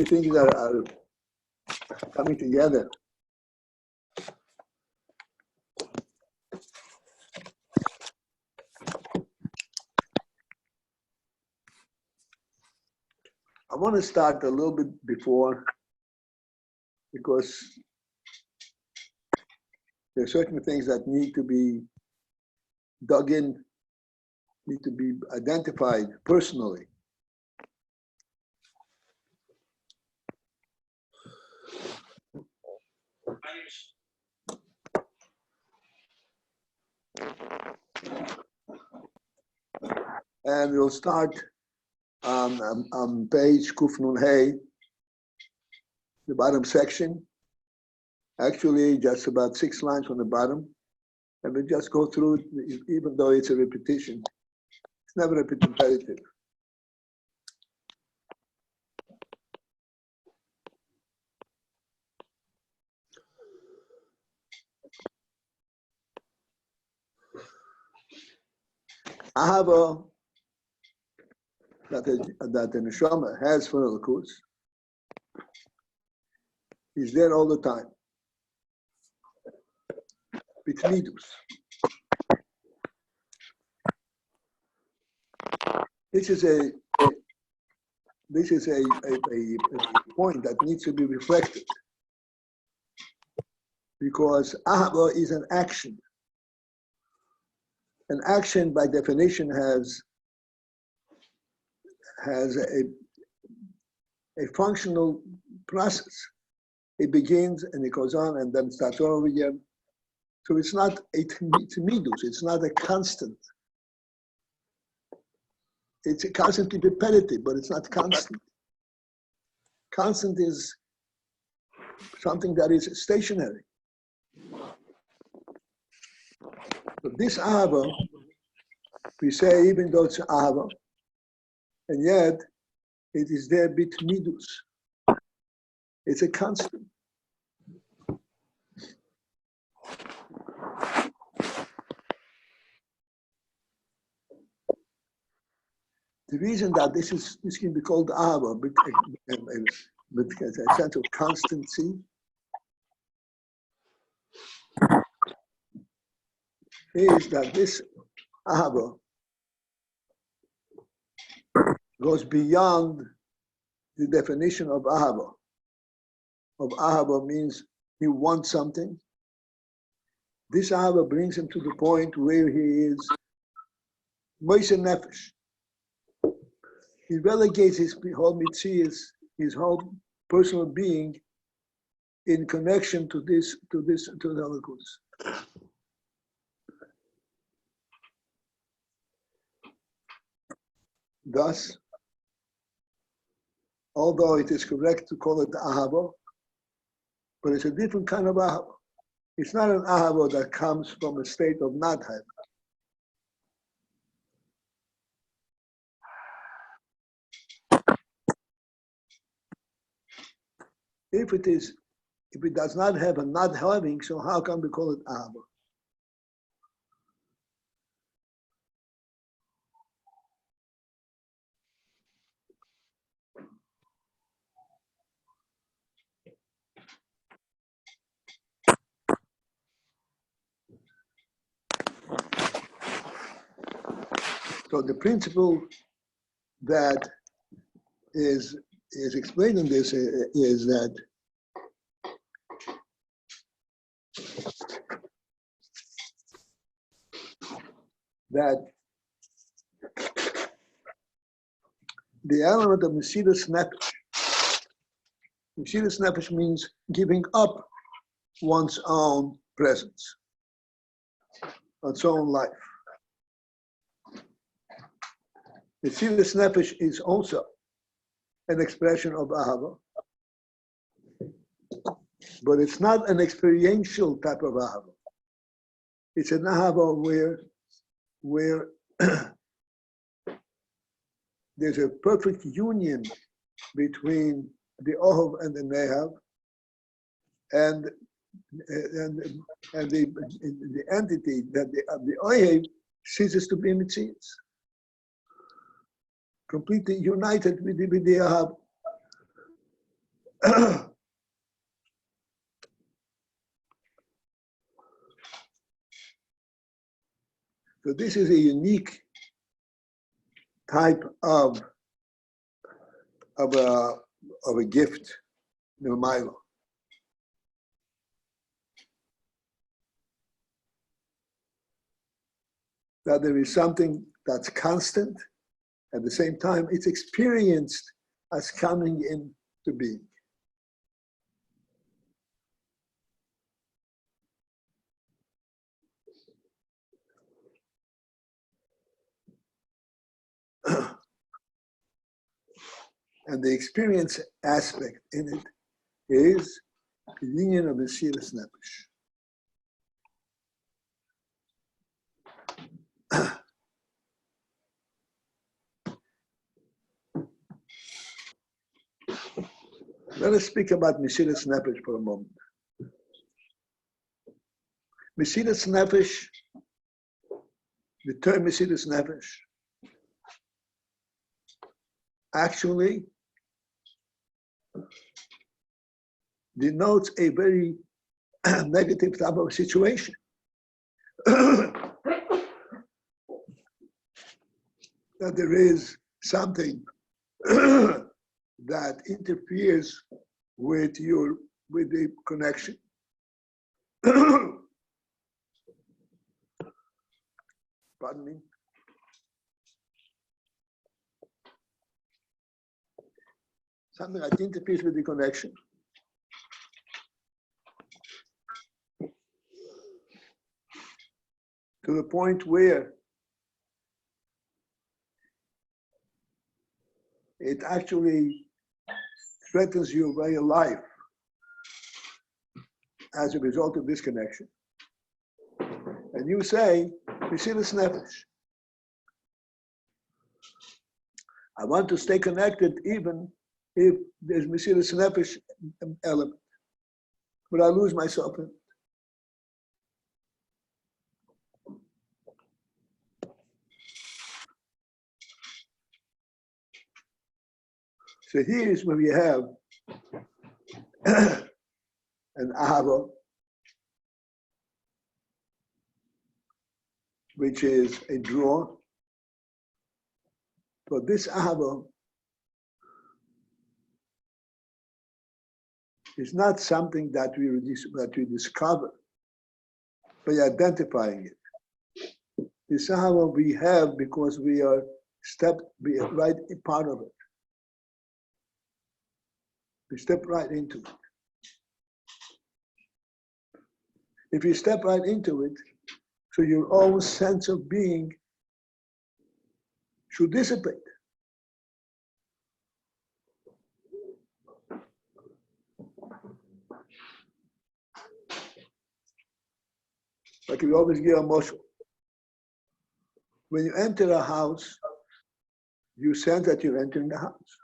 things are coming together. I want to start a little bit before, because there are certain things that need to be dug in, need to be identified personally. And we'll start on page Kuf Nun Hey, the bottom section. Actually, just about 6 lines from the bottom. And we just go through it, even though it's a repetition. It's never repetitive. Ahava that the neshama has for Elokus is there all the time. Bitmidus. This is a point that needs to be reflected, because ahava is an action. An action, by definition, has a functional process. It begins and it goes on and then starts all over again. So it's not a timidus, it's not a constant. It's a constantly repetitive, but it's not constant. Constant is something that is stationary. So this ahava, we say, even though it's ahava, and yet it is there bitmidus. It's a constant. The reason that this can be called ahava, because a sense of constancy, is that this ahava goes beyond the definition of ahava. Of ahava means he wants something. This ahava brings him to the point where he is moise nefesh. He relegates his whole mitzias, his whole personal being, in connection to the Elokus. Thus, although it is correct to call it ahava, but it's a different kind of ahava. It's not an ahava that comes from a state of not having. If it does not have a not having, so how can we call it ahava? So the principle that is explained in this is that the element of Mesidas Nefesh means giving up one's own presence, one's own life. Mesidas Nefesh is also an expression of ahava, but it's not an experiential type of ahava. It's an ahava where there's a perfect union between the ohov and the nehav, and the entity that the ohev ceases to be mitzias, completely united with the ahava. So this is a unique type of a gift, Milmailo. That there is something that's constant, at the same time it's experienced as coming into being. And the experience aspect in it is the union of the Mesiras Nefesh. Let us speak about Mesiras Nefesh for a moment. Mesiras Nefesh, the term Mesiras Nefesh, actually denotes a very negative type of situation. That there is something that interferes with the connection. Pardon me. Something that interferes with the connection. To the point where it actually threatens your very life as a result of this connection. And you say, Mesiras Nefesh, I want to stay connected even if there's Mesiras Nefesh element, but I lose myself in it. So here is where we have an ahava, which is a draw. But this ahava is not something that we discover by identifying it. This ahava we have because we are right in part of it. We step right into it. If you step right into it, so your own sense of being should dissipate. Like we always give a moshel. When you enter a house, you sense that you're entering the house.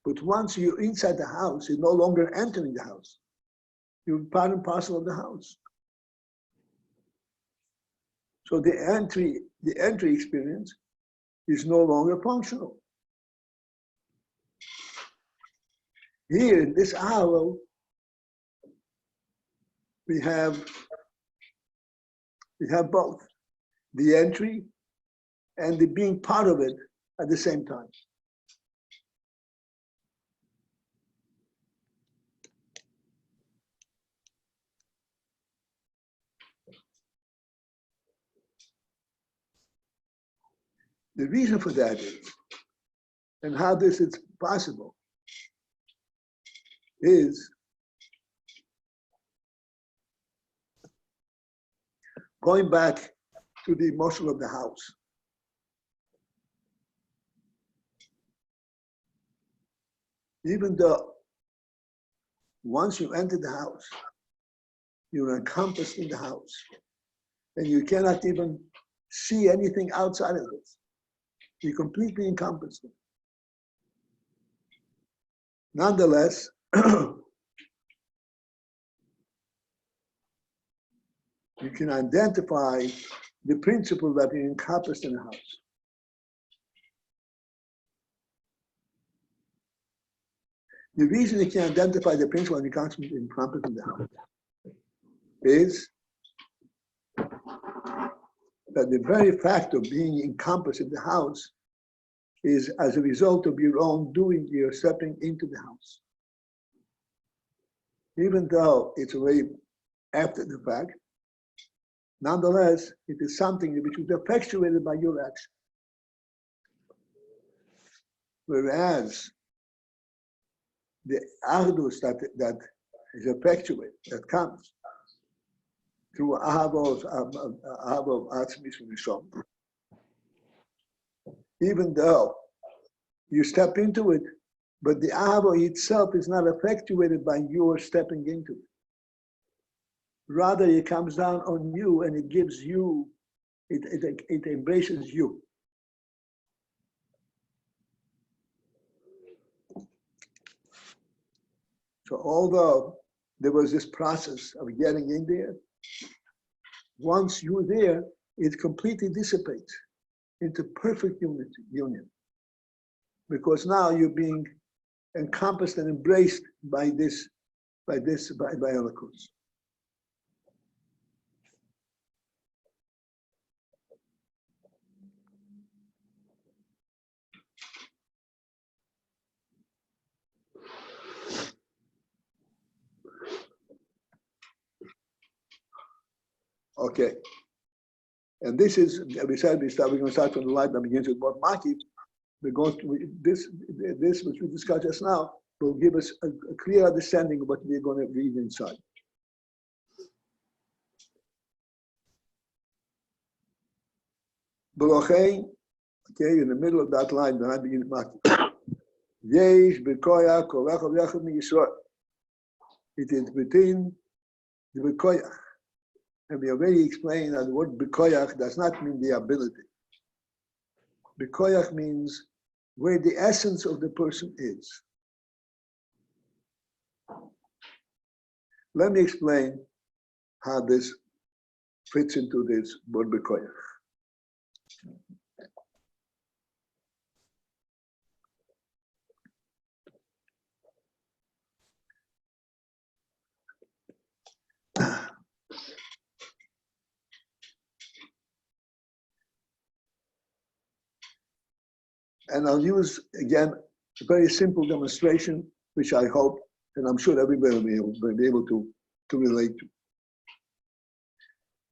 But once you're inside the house, you're no longer entering the house. You're part and parcel of the house. So the entry experience is no longer functional. Here in this hour, we have both the entry and the being part of it at the same time. The reason for that is, and how this is possible, is going back to the emotion of the house. Even though once you enter the house, you're encompassed in the house, and you cannot even see anything outside of it. You're completely encompassed. Nonetheless, you can identify the principle that is encompassed in the house. The reason you can identify the principle and constantly encompassed in the house is that the very fact of being encompassed in the house is as a result of your own doing, you're stepping into the house. Even though it's way after the fact, nonetheless, it is something which is effectuated by your action. Whereas the ardus that is effectuated, that comes through ahava of atzmis v'neshama, even though you step into it, but the ahava itself is not effectuated by your stepping into it. Rather, it comes down on you and it gives you, it embraces you. So although there was this process of getting in there, once you're there, it completely dissipates into perfect union. Because now you're being encompassed and embraced by eloquence. Okay, and this is, we said we're going to start from the line that begins with what Maki. We're going to, this which we discussed just now will give us a clear understanding of what we're going to read inside. Okay, in the middle of that line, the line begins with Maki. Yesh b'koyach kol echad v'echad miYisrael. It is within the b'koyach. And we already explained that the word b'koyach does not mean the ability. B'koyach means where the essence of the person is. Let me explain how this fits into this word b'koyach. And I'll use, again, a very simple demonstration, which I hope, and I'm sure everybody will be able to relate to.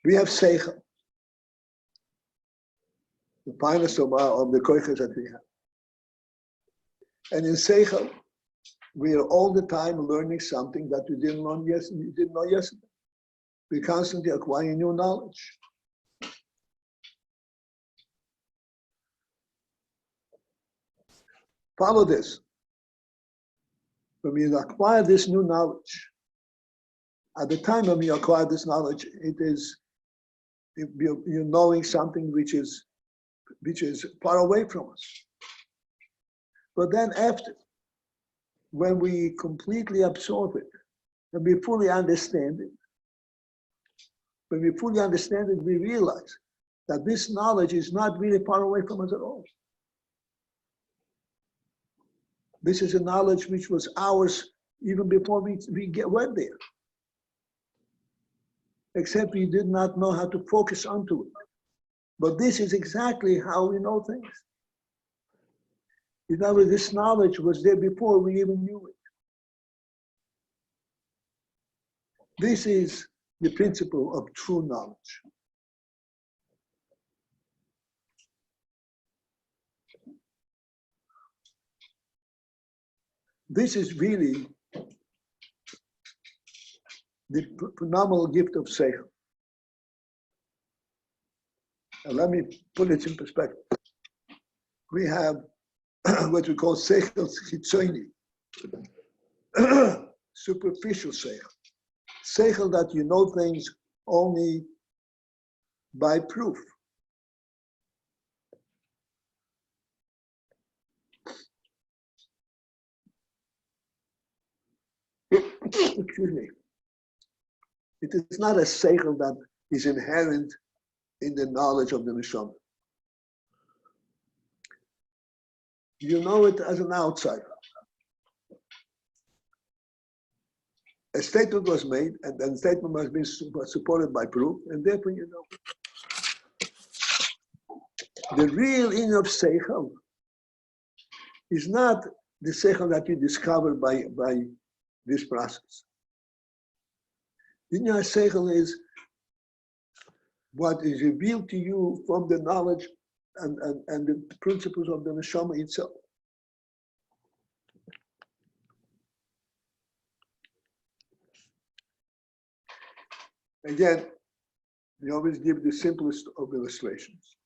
We have seichel, the finest of the koiches that we have. And in seichel, we are all the time learning something that we didn't know yesterday. We're constantly acquiring new knowledge. Follow this. When we acquire this new knowledge, at the time when we acquire this knowledge, it is you're knowing something which is far away from us. But then after, when we completely absorb it and we fully understand it, when we fully understand it, we realize that this knowledge is not really far away from us at all. This is a knowledge which was ours even before we went there. Except we did not know how to focus onto it. But this is exactly how we know things. In other words, this knowledge was there before we even knew it. This is the principle of true knowledge. This is really the phenomenal gift of seichel. And let me put it in perspective. We have what we call seichel chitzoni, superficial seichel. Seichel that you know things only by proof. Excuse me. It is not a seichel that is inherent in the knowledge of the neshama. You know it as an outsider. A statement was made, and then statement must be supported by proof, and therefore you know. The real inner of seichel is not the seichel that you discover by this process. The inner seichel is what is revealed to you from the knowledge and the principles of the neshama itself. Again, we always give the simplest of illustrations.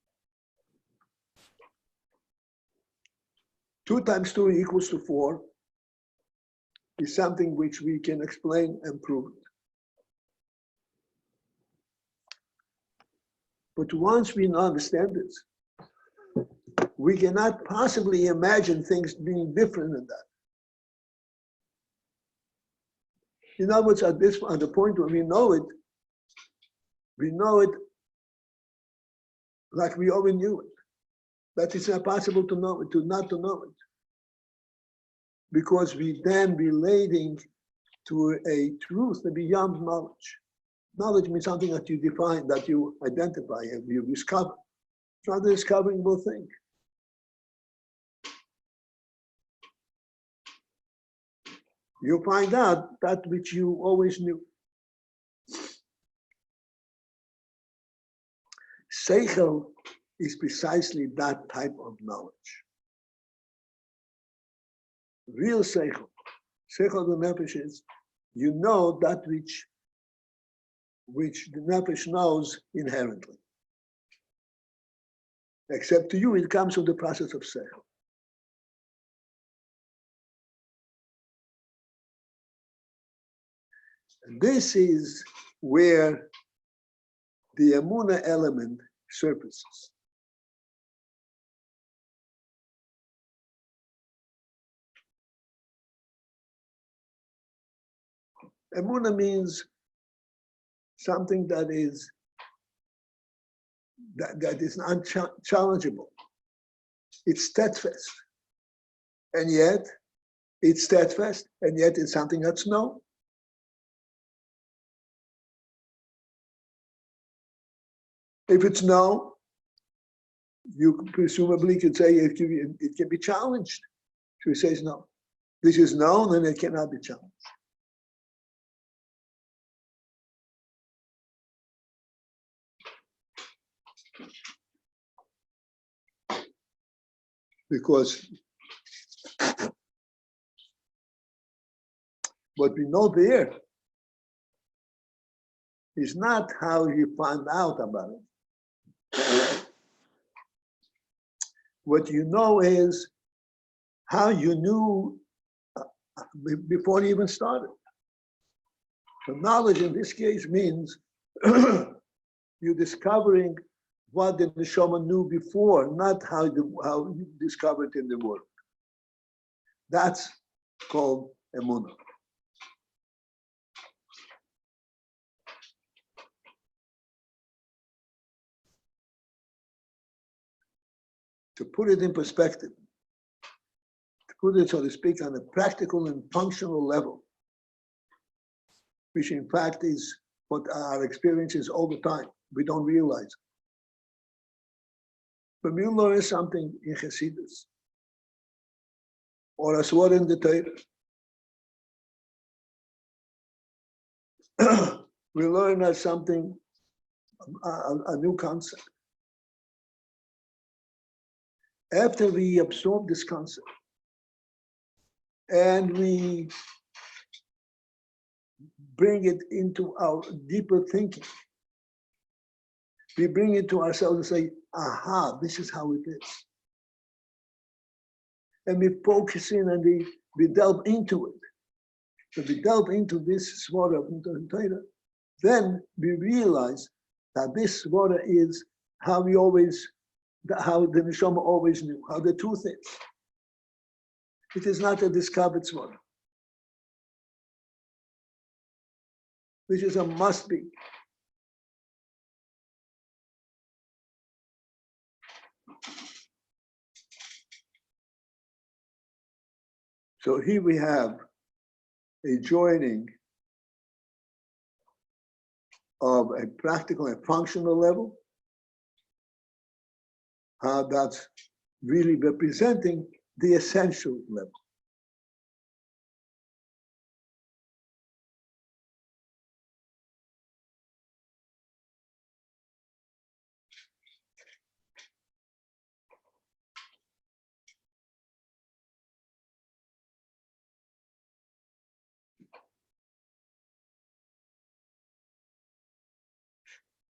2 times 2 equals to 4 is something which we can explain and prove it. But once we understand this, we cannot possibly imagine things being different than that. In other words, at the point where we know it like we already knew it. That it's not possible to know it, not to know it. Because we then relating to a truth beyond knowledge. Knowledge means something that you define, that you identify, and you discover. It's not a discoverable thing. You find out that which you always knew. Seichel is precisely that type of knowledge. Real seichel of the nefesh is, you know that which the nefesh knows inherently. Except to you, it comes from the process of seichel. And this is where the emunah element surfaces. Emunah means something that is unchallengeable. It's steadfast, and yet it's steadfast, and yet it's something that's known. If it's known, you presumably could say it can be challenged. So he says no. This is known and it cannot be challenged. Because what we know there is not how you found out about it. What you know is how you knew before you even started. So knowledge in this case means you're discovering what the neshama knew before, not how you discovered in the world. That's called emunah. To put it in perspective, to put it, so to speak, on a practical and functional level, which in fact is what our experience is all the time. We don't realize it. When we learn something in Chassidus, or a sword in the Torah, we learn as something, a new concept. After we absorb this concept, and we bring it into our deeper thinking, we bring it to ourselves and say, aha, this is how it is. And we focus in and we delve into it. So we delve into this swara of the Torah, then we realize that this swara is how how the neshama always knew, how the truth is. It is not a discovered swara, which is a must be. So here we have a joining of a practical and functional level, how that's really representing the essential level.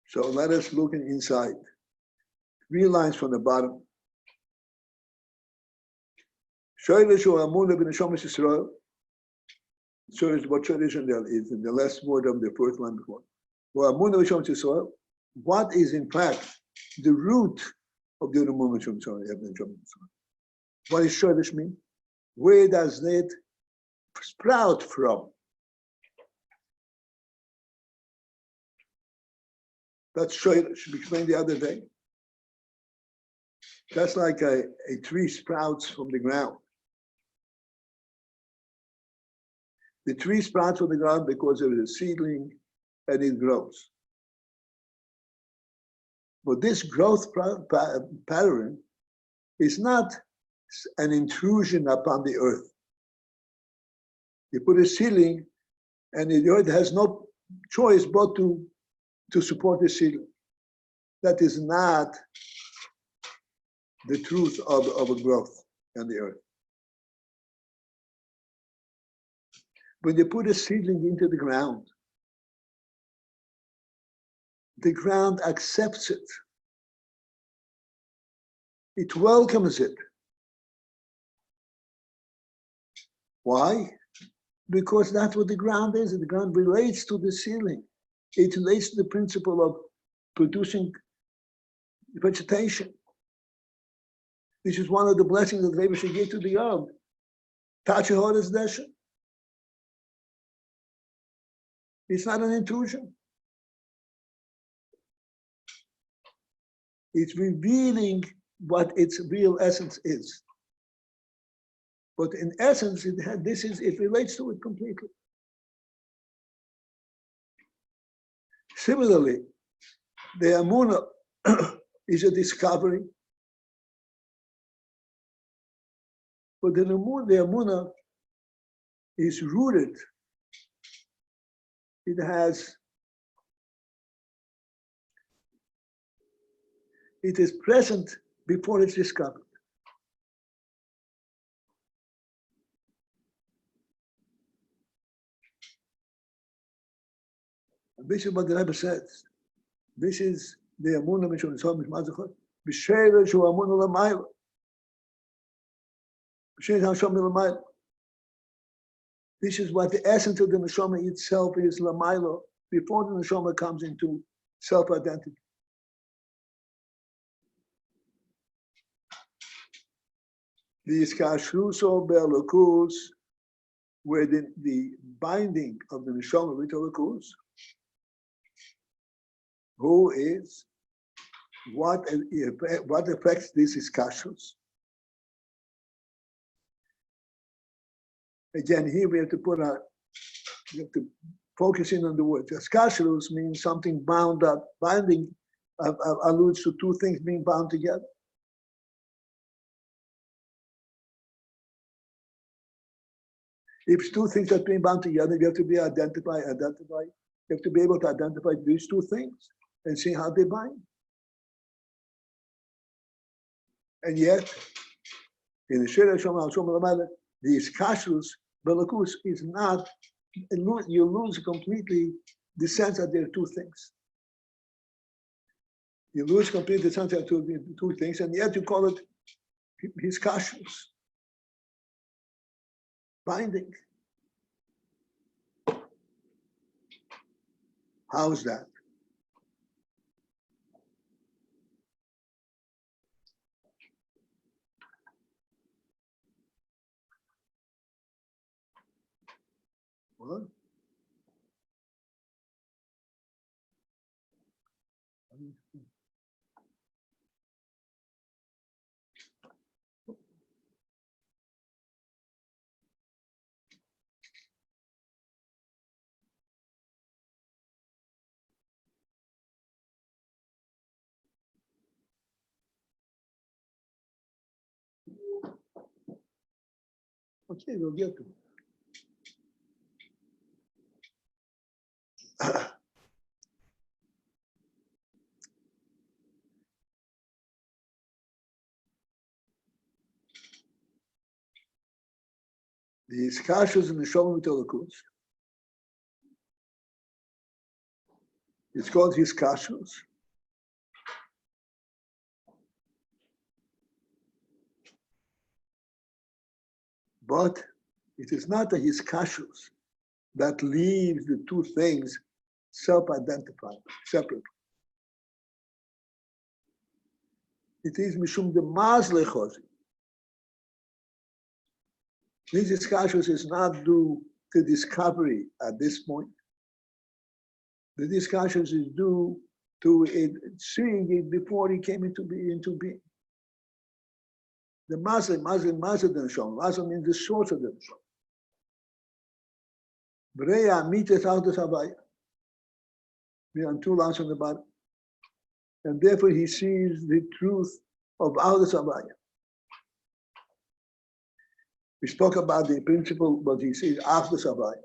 So let us look inside. 3 lines from the bottom. Shoylish or Amuna bin Shomish Israel. Shoylish, what Shoylish is in the last word of the first line before. Or Amuna bin Shomish Israel. What is in fact the root of the Amuna bin Shomish Israel? What does Shoylish mean? Where does it sprout from? That's Shoylish. We explained the other day. That's like a tree sprouts from the ground. The tree sprouts from the ground because there is a seedling and it grows. But this growth pattern is not an intrusion upon the earth. You put a seedling and the earth has no choice but to support the seedling. That is not the truth of a growth on the earth. When you put a seedling into the ground accepts it. It welcomes it. Why? Because that's what the ground is. The ground relates to the seedling. It relates to the principle of producing vegetation. This is one of the blessings that Rebbe should give to the earth. Tachihodas desha. It's not an intrusion. It's revealing what its real essence is. But in essence, it relates to it completely. Similarly, the Amunah is a discovery. But the Amunah is rooted. It is present before it's discovered. And this is what the Rebbe says. This is the Amunah Mishon Yisrael Mishmazachot. B'sheira shu Amunah l'mayla. B'sheira Hashem l'mayla. This is what the essence of the neshama itself is, l'mayla, before the neshama comes into self-identity. The iskashruso be'elokus, where the binding of the neshama with elokus, who is, what affects this iskashrus? Again, here we have to focus in on the word. Iskashrus means something bound up. Binding alludes to 2 things being bound together. If 2 things are being bound together, you have to be identified. You have to be able to identify these 2 things and see how they bind. And yet, in the Shira Shoma Al-Shoma, the iskashrus belakus is not, you lose completely the sense that there are 2 things. You lose completely the sense that there are 2 things, and yet you call it iskashrus, binding. How is that? What? Okay, we'll get to it. The iskashus in the Shalom Telakus. It's called hiskashus. But it is not a hiskashus that leaves the two things self-identified, separate. It is mishum de mazle chosi. This hiskashus is not due to discovery at this point. The discussions is due to it, seeing it before it came into being. The Mazal the Neshama. Mazal means the source of the Neshama. Breya mites out the Havaya. We are two lines on the bottom. And therefore he sees the truth of Aldous Havaya. We spoke about the principle, but he sees Aldous Havaya.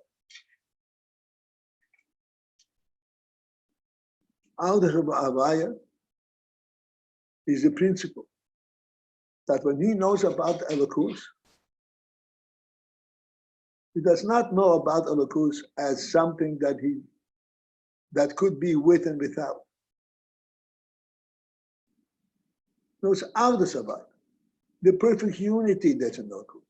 Aldous Havaya is the principle that when he knows about Elokus, he does not know about Elokus as something that could be with and without. No, it's Aldous Havaya, the perfect unity that's in Elokus.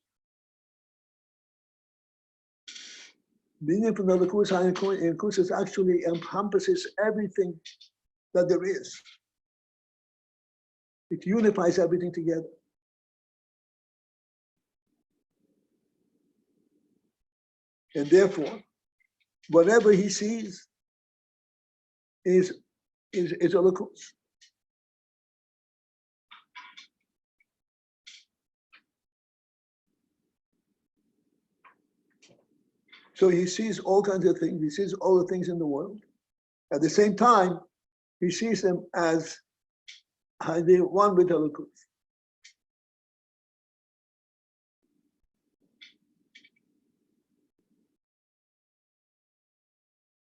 Being from Elokus is actually encompasses everything that there is. It unifies everything together. And therefore, whatever he sees is Elokus. So he sees all kinds of things. He sees all the things in the world. At the same time, he sees them as they one with Elokus.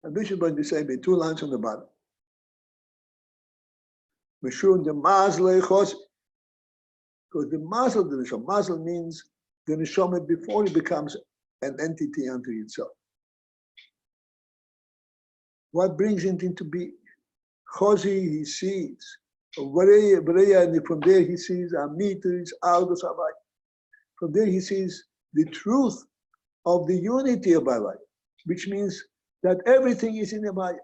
And Bishop going to say, be 2 lines on the bottom. Mishum the Mazle Chos, because the Mazle the Neshama. Mazle means the Neshama before it becomes an entity unto itself. What brings it into being? Chosi, he sees. And from there he sees Amitis, Aldous Havaya. From there he sees the truth of the unity of Havaya, which means that everything is in Havaya.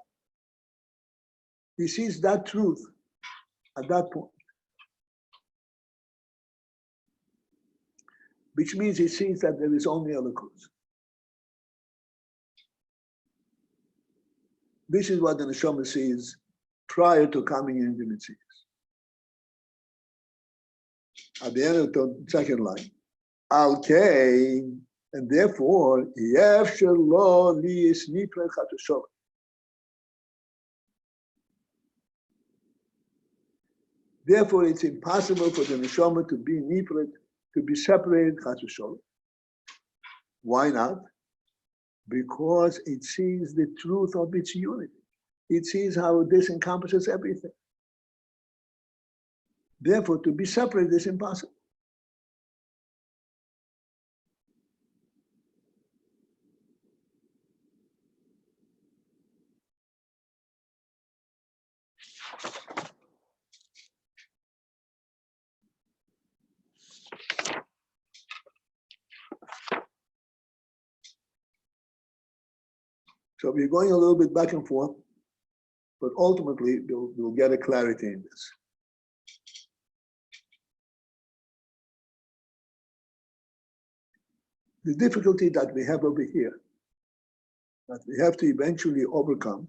He sees that truth at that point. Which means he sees that there is only Elokus. This is what the Neshama sees prior to coming into the Mitzvah. At the end of the second line, Al-Kay, and therefore, Yefshel lo li is nifre chatushov. Therefore, it's impossible for the Neshama to be nifre, to be separated chatushov. Why not? Because it sees the truth of its unity. It sees how this encompasses everything. Therefore, to be separate is impossible. So we're going a little bit back and forth, but ultimately we'll get a clarity in this. The difficulty that we have over here, that we have to eventually overcome,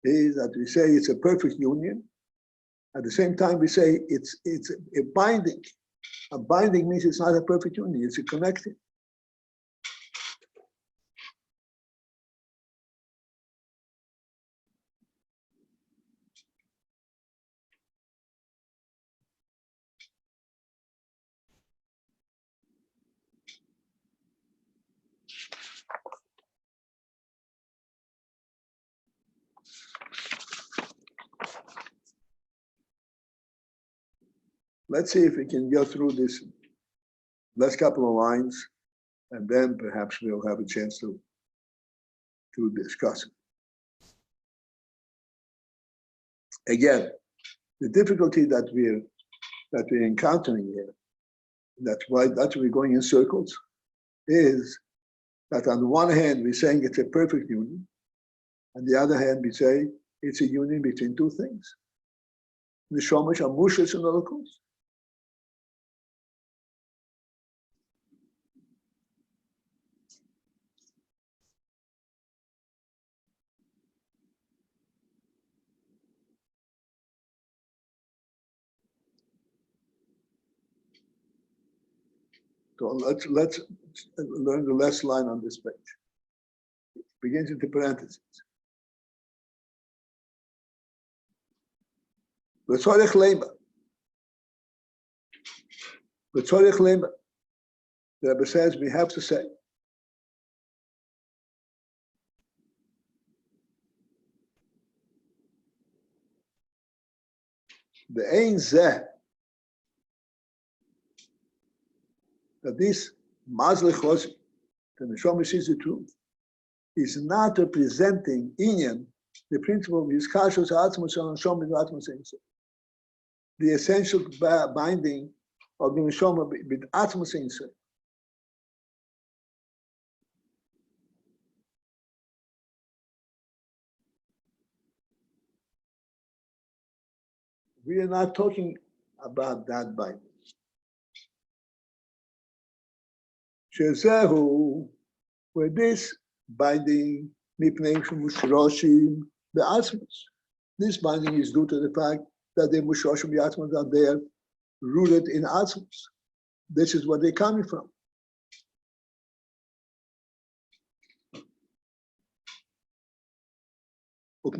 is that we say it's a perfect union. At the same time, we say it's a binding. A binding means it's not a perfect union, it's a connecting. Let's see if we can go through this last couple of lines, and then perhaps we'll have a chance to discuss it. Again, the difficulty that we're encountering here, that's why we're going in circles, is that on the one hand we're saying it's a perfect union, on the other hand we say it's a union between two things. Neshomash amushas and olokos. So let's learn the last line on this page. It begins with the parentheses. V'tzorech lema. V'tzorech lema. The Rebbe says we have to say. The ein zeh. That this mazle chosi, the neshama sees the truth, is not representing inyan, the principle of yiskashos atzmos and neshama atzmos ein. The essential binding of the neshama with atzmos ein. We are not talking about that binding. Shezehu, where this binding, mipnei mushroshim be'atzmos. This binding is due to the fact that the mushroshim be'atzmos are there, rooted in atzmos. This is where they're coming from. But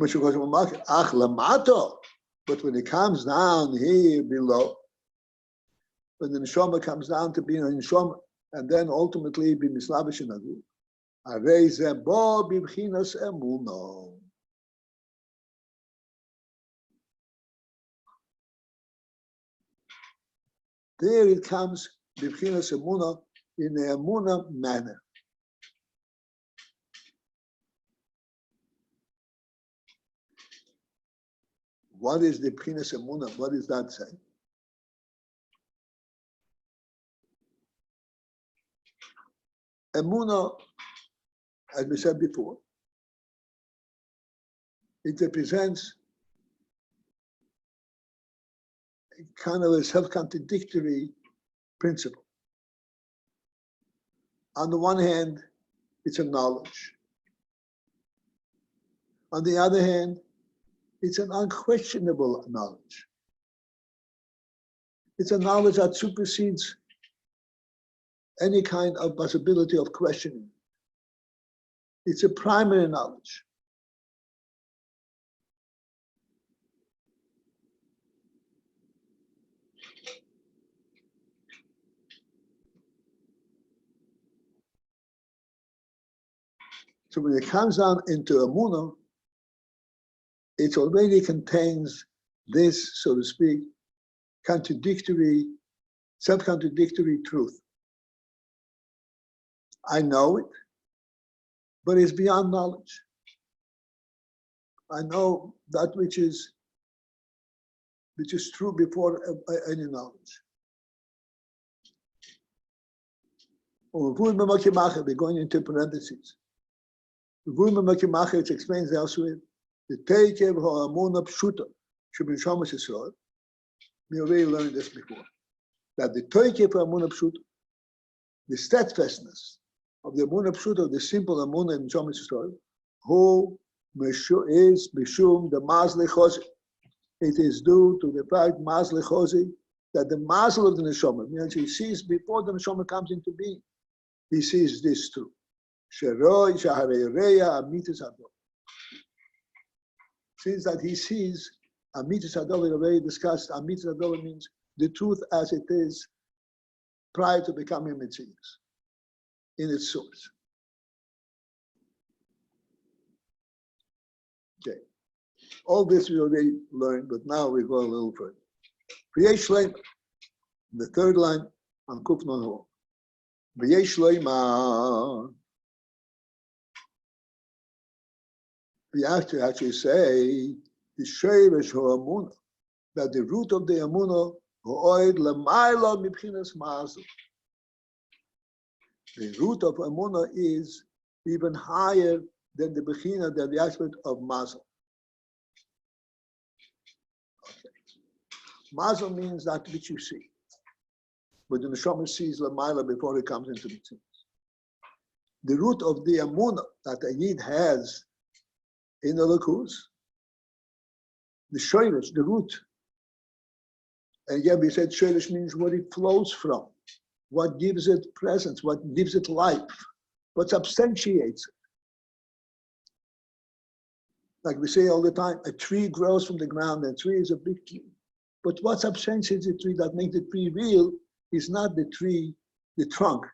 when it comes down here below, when the neshama comes down to being a neshama, and then ultimately be mislavish in adu, arei ze bo b'bchinas emuno. There it comes b'bchinas emuno in a emuna manner. What is the b'chinas emuna? What does that say? Emuna, as we said before, it represents a kind of a self-contradictory principle. On the one hand, it's a knowledge. On the other hand, it's an unquestionable knowledge. It's a knowledge that supersedes any kind of possibility of questioning. It's a primary knowledge. So when it comes down into Emunah, it already contains this, so to speak, contradictory, self-contradictory truth. I know it, but it's beyond knowledge. I know that which is true before any knowledge. We're going into parentheses. It explains elsewhere the teikev ha'amuna pshuta sheb'neshamas Yisrael. We already learned this before. That the teikev ha'amuna pshuta, the steadfastness of the Amunah Pshuta, the simple Amunah in Neshamas Yisrael, who is Mishum the Mazle Chosi. It is due to the fact Mazle Chosi that the Mazle of the Neshama, means he sees before the Neshama comes into being, he sees this too. Sheroi Shaharei Reya Amitis Adol. Since that he sees Amitis Adol, we already discussed. Amitis Adol means the truth as it is prior to becoming Metzius, in its source. Okay. All this we already learned, but now we go a little further. Create Shlema. The third line on Kuf Non Ho. V'yesh loima. We have to actually say the sheirish ha'amuna, that the root of the amuna ha'oid l'mayla mibchinas mazel. The root of amuna is even higher than the bechina, than the aspect of mazel. Okay. Mazel means that which you see, but the neshama sees l'mayla before it comes into the things. The root of the amuna that a yid has in the lakus, the shoylish, the root. And again, we said shoylish means what it flows from, what gives it presence, what gives it life, what substantiates it. Like we say all the time, a tree grows from the ground, and a tree is a big tree. But what substantiates the tree that makes the tree real is not the tree, the trunk.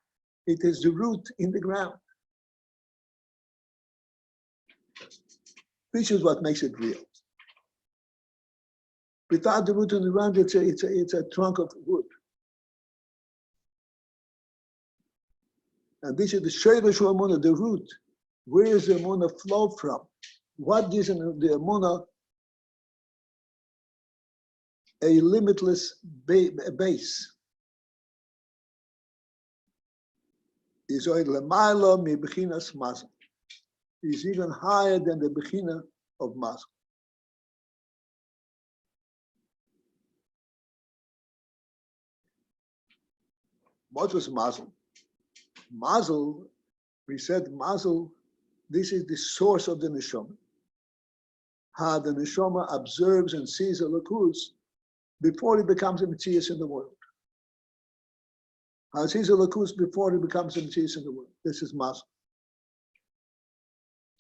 It is the root in the ground. Which is what makes it real. Without the root in the ground, it's a trunk of wood. And this is the Sheirish Amuna, the root. Where does the Amuna flow from? What gives the Amuna a limitless base? Is Lamaila mi Bechinas Mazel. Is even higher than the Bechina of Mazel. What was Mazel? Mazel, we said Mazel, this is the source of the neshama. How the neshama observes and sees a lakus before it becomes a metzius in the world. How it sees a lakus before it becomes a metzius in the world. This is Mazel.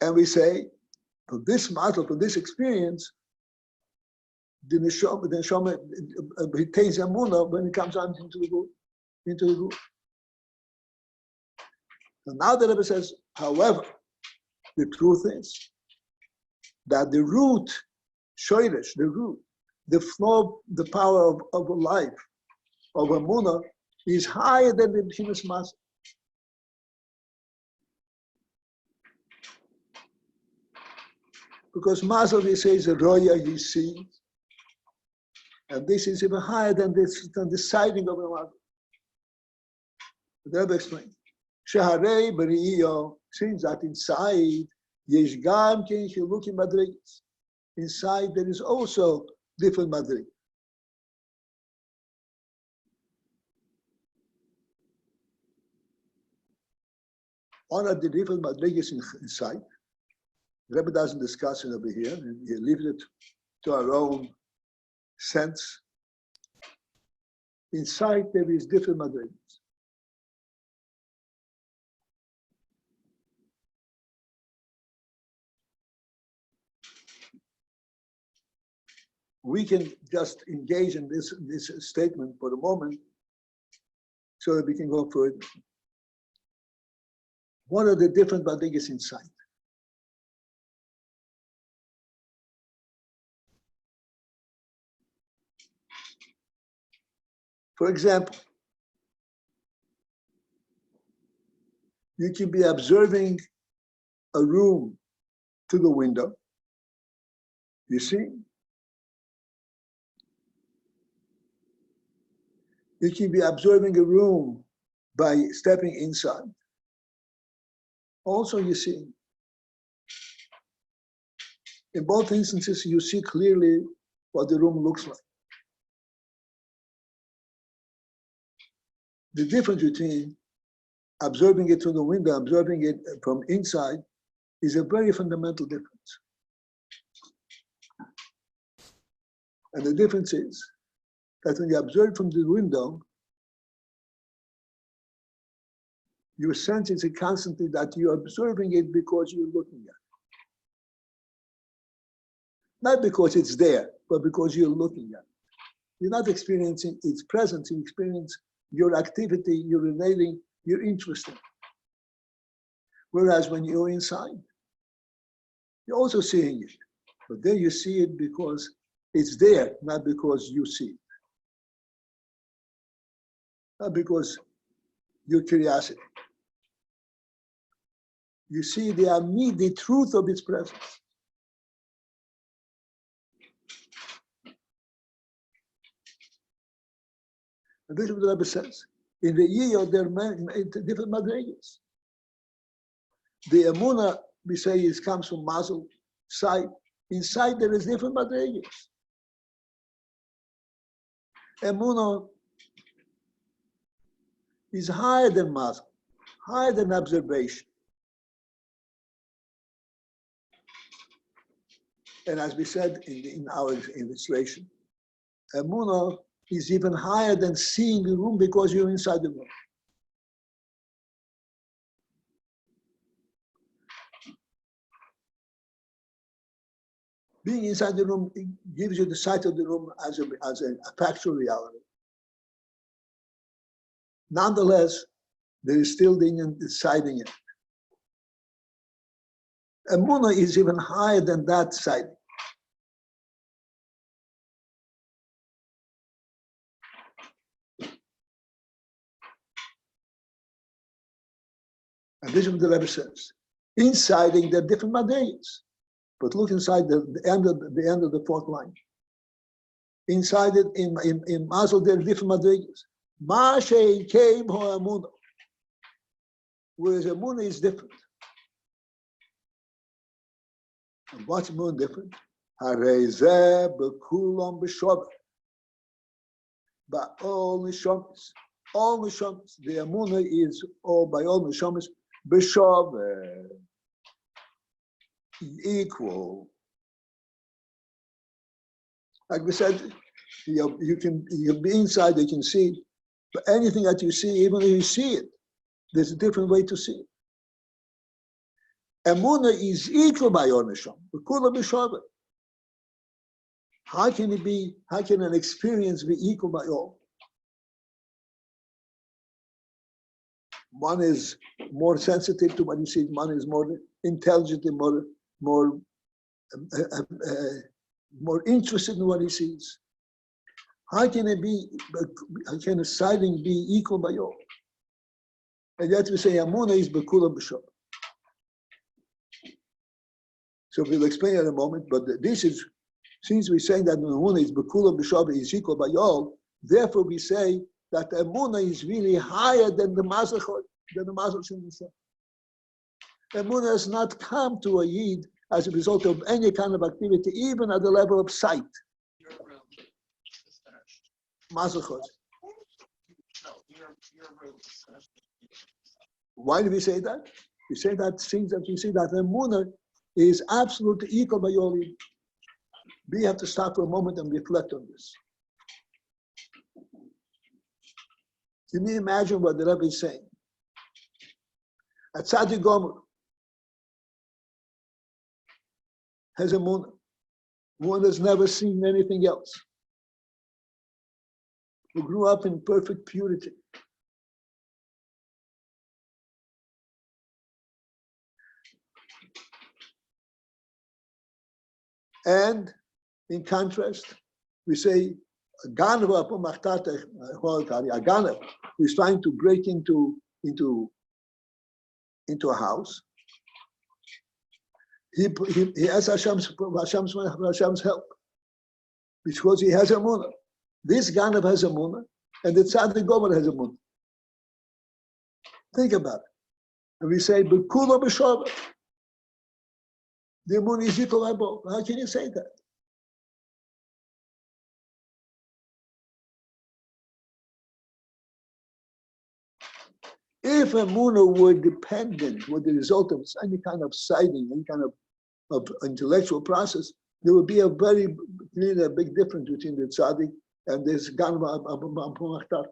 And we say, for this Mazel, for this experience, the neshama retains amuna when it comes on into the group. And now the Rebbe says, however, the truth is that the root, shoirish, the root, the flow, the power of a life, of amuna, is higher than the B'chinas Mazel. Because Mazel, we say, is a roya you see, and this is even higher than the sighting of a Mazel. The Rebbe explained. Shaharei b'riyo, since that inside, yesh gam ken chilukim madrigas. Inside there is also different madrigas. One of the different madrigas inside, the Rebbe doesn't discuss it over here, and he leaves it to our own sense. Inside there is different madrigas. We can just engage in this statement for a moment so that we can go further. What are the different madrigas inside? For example, you can be observing a room to the window. You see? You can be observing a room by stepping inside. Also, you see, in both instances, you see clearly what the room looks like. The difference between observing it through the window, observing it from inside, is a very fundamental difference. And the difference is that when you observe from the window, your sense is constantly that you're observing it because you're looking at it. Not because it's there, but because you're looking at it. You're not experiencing its presence, you experience your activity, you're relating, you're interested. Whereas when you're inside, you're also seeing it. But there you see it because it's there, not because you see it. not because your curiosity. You see the truth of its presence. And this is what the Rebbe says. In the year, there are different madrigas. The emunah, we say, comes from mazel side. Inside there is different madrigas. Emunah is higher than mazel, higher than observation. And as we said in our illustration, emunah is even higher than seeing the room because you're inside the room. Being inside the room, it gives you the sight of the room as a factual reality. Nonetheless, there is still the sighting it. Emunah is even higher than that sighting. And this is what the Rebbe says. In sighting, there are different madrigas. But look inside the end of the fourth line. Inside it, in Mazel, there are different madrigas. Mashe came ho emunah. Whereas emunah is different. And what's emunah different? Harei zeh b'kulam b'shover. By all neshamas. All neshamas. The emunah is all by all neshamas b'shover. Equal. Like we said, you can be inside, you can see it. But anything that you see, even if you see it, there's a different way to see it. Emunah is equal by your neshama. How can it be? How can an experience be equal by all? One is more sensitive to what he sees. One is more intelligent and more interested in what he sees. How can it be? How can a sighting be equal by all? And yet we say Emunah is b'kula b'shov. So we'll explain in a moment. But this is, since we're saying that Emunah is b'kula b'shov is equal by all, therefore we say that Emunah is really higher than the mazel shel. Emunah has not come to a yid as a result of any kind of activity, even at the level of sight. Mazel. Why do we say that? We say that since that we see that emunah is absolutely equal by all. We have to stop for a moment and reflect on this. Can you imagine what the Rebbe is saying? A tzaddik gomer has emunah. One has never seen anything else. Who grew up in perfect purity. And in contrast, we say a ganav is trying to break into a house. He has Hashem's help because he has emunah. This ganav has emunah, and the tzaddik gomer has emunah. Think about it. And we say b'kula b'shover. The emunah is equal by both. How can you say that? If emunah were dependent, were the result of any kind of sighting, any kind of intellectual process, there would be a very clear, big difference between the tzaddik and this ganva abumachtat.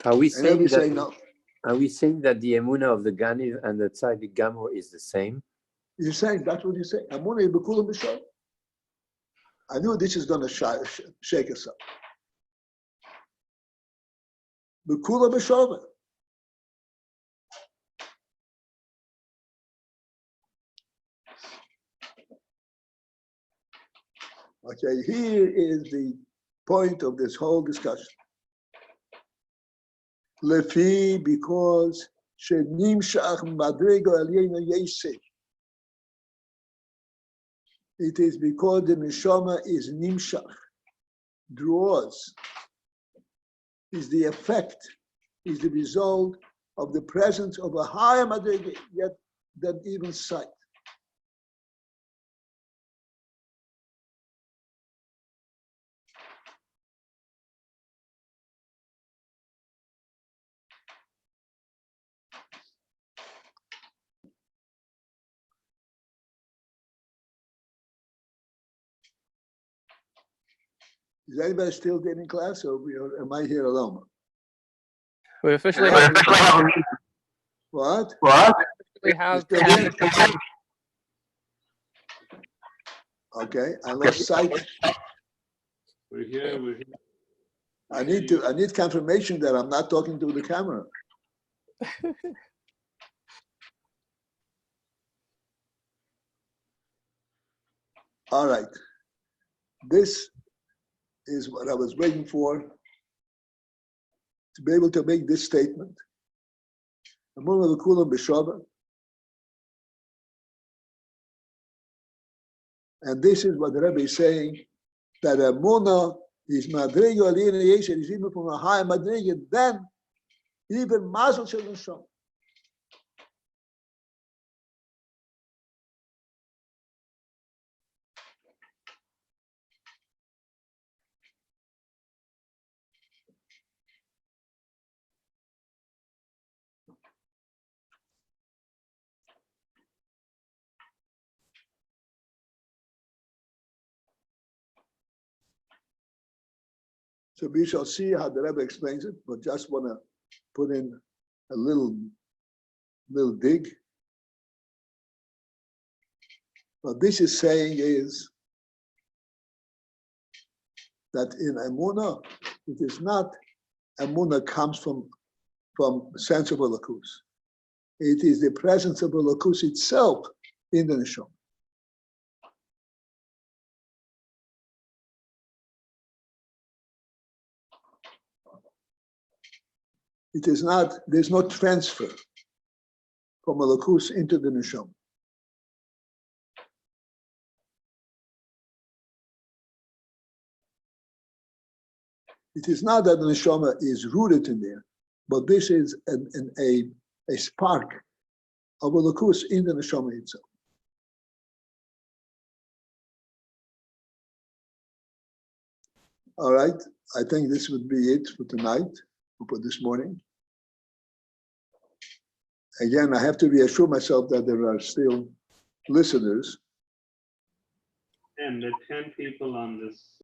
Are we saying that the emunah of the ganiv and the tzaddik gamor is the same? You're saying that's what you say. Emunah is b'kulam b'shov. I knew this is going to shake us up. B'kulam b'shov. Okay, here is the point of this whole discussion. Lefi, because shenimshach madrego aliyena yeseh. It is because the neshama is nimshach, draws, is the effect, is the result of the presence of a higher madrega yet than even sight. Is anybody still taking class, or am I here alone? We officially have. What? We have. Okay, I lost sight. We're here. I need confirmation that I'm not talking to the camera. All right. This is what I was waiting for, to be able to make this statement. And this is what the Rebbe is saying, that Emunah is madrega aliyena yesher, is even from a higher madrega than even mazel shel neshama. So we shall see how the Rebbe explains it, but just want to put in a little dig. What this is saying is that in Emunah, it is not Emunah comes from sense of Elokus. It is the presence of Elokus itself in the Neshama. It is not, there's no transfer from Elokus into the Neshama. It is not that the Neshama is rooted in there, but this is a spark of Elokus in the Neshama itself. All right, I think this would be it for tonight, or for this morning. Again, I have to reassure myself that there are still listeners. And there are 10 people on this